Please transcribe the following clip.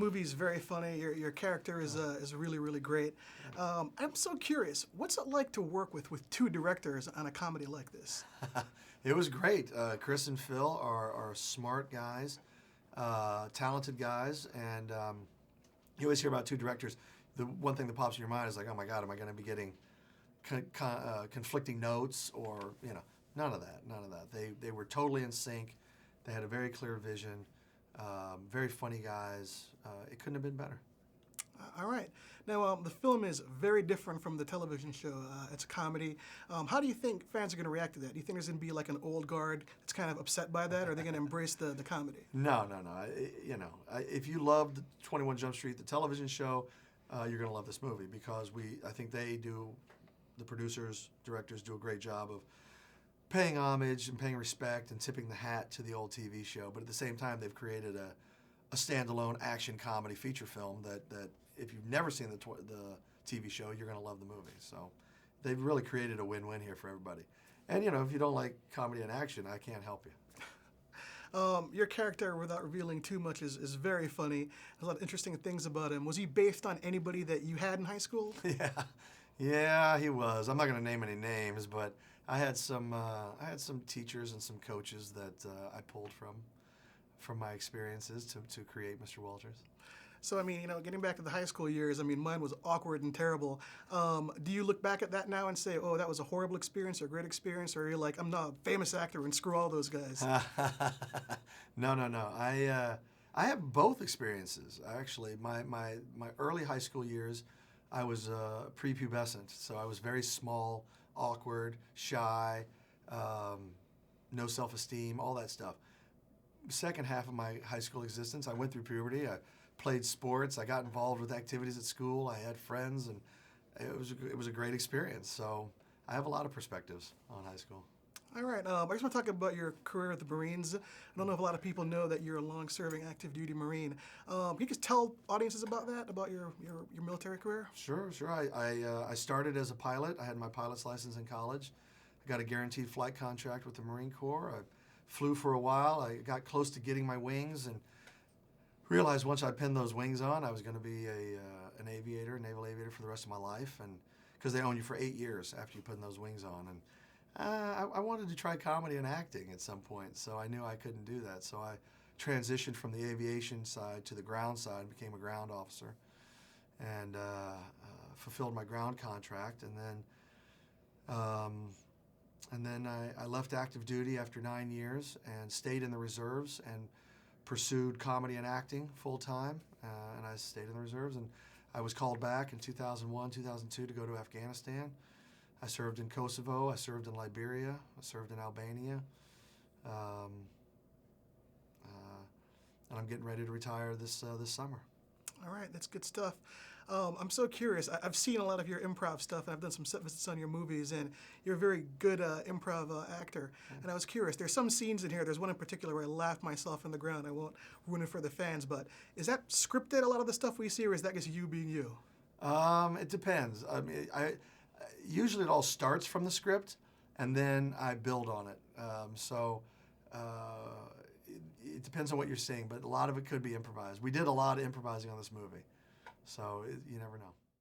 movie is very funny. Your character is really, really great. I'm so curious, what's it like to work with two directors on a comedy like this? It was great. Chris and Phil are smart guys, talented guys, and you always hear about two directors. The one thing that pops in your mind is like, oh my God, am I going to be getting conflicting notes, or none of that. None of that. They were totally in sync. They had a very clear vision. Very funny guys. It couldn't have been better. All right. Now, the film is very different from the television show. It's a comedy. How do you think fans are going to react to that? Do you think there's going to be like an old guard that's kind of upset by that, or are they going to embrace the comedy? No. If you loved 21 Jump Street, the television show, you're going to love this movie because I think the producers, directors do a great job of paying homage and paying respect and tipping the hat to the old TV show. But at the same time, they've created a standalone action comedy feature film that if you've never seen the TV show, you're going to love the movie. So they've really created a win-win here for everybody. And, if you don't like comedy and action, I can't help you. Your character, without revealing too much, is very funny. There's a lot of interesting things about him. Was he based on anybody that you had in high school? Yeah, he was. I'm not going to name any names, but I had some teachers and some coaches that I pulled from my experiences to create Mr. Walters. So, getting back to the high school years, mine was awkward and terrible. Do you look back at that now and say, oh, that was a horrible experience or a great experience, or are you like, I'm not a famous actor and screw all those guys? No. I have both experiences, actually. My early high school years, I was prepubescent, so I was very small, awkward, shy, no self-esteem, all that stuff. Second half of my high school existence, I went through puberty. I played sports. I got involved with activities at school. I had friends, and it was a great experience. So I have a lot of perspectives on high school. All right. I just want to talk about your career with the Marines. I don't know if a lot of people know that you're a long-serving active duty Marine. Can you just tell audiences about that, about your military career? Sure. I started as a pilot. I had my pilot's license in college. I got a guaranteed flight contract with the Marine Corps. I flew for a while. I got close to getting my wings and realized once I pinned those wings on, I was going to be an naval aviator for the rest of my life, and because they own you for 8 years after you put those wings on. And I wanted to try comedy and acting at some point, so I knew I couldn't do that. So I transitioned from the aviation side to the ground side, became a ground officer, and fulfilled my ground contract. And then I left active duty after 9 years and stayed in the reserves and pursued comedy and acting full time. And I stayed in the reserves, and I was called back in 2001, 2002 to go to Afghanistan. I served in Kosovo, I served in Liberia, I served in Albania, and I'm getting ready to retire this summer. All right, that's good stuff. I'm so curious. I've seen a lot of your improv stuff, and I've done some set visits on your movies, and you're a very good improv actor. And I was curious. There's some scenes in here. There's one in particular where I laughed myself on the ground. I won't ruin it for the fans, but is that scripted, a lot of the stuff we see, or is that just you being you? It depends. Usually it all starts from the script, and then I build on it. It depends on what you're seeing, but a lot of it could be improvised. We did a lot of improvising on this movie, so you never know.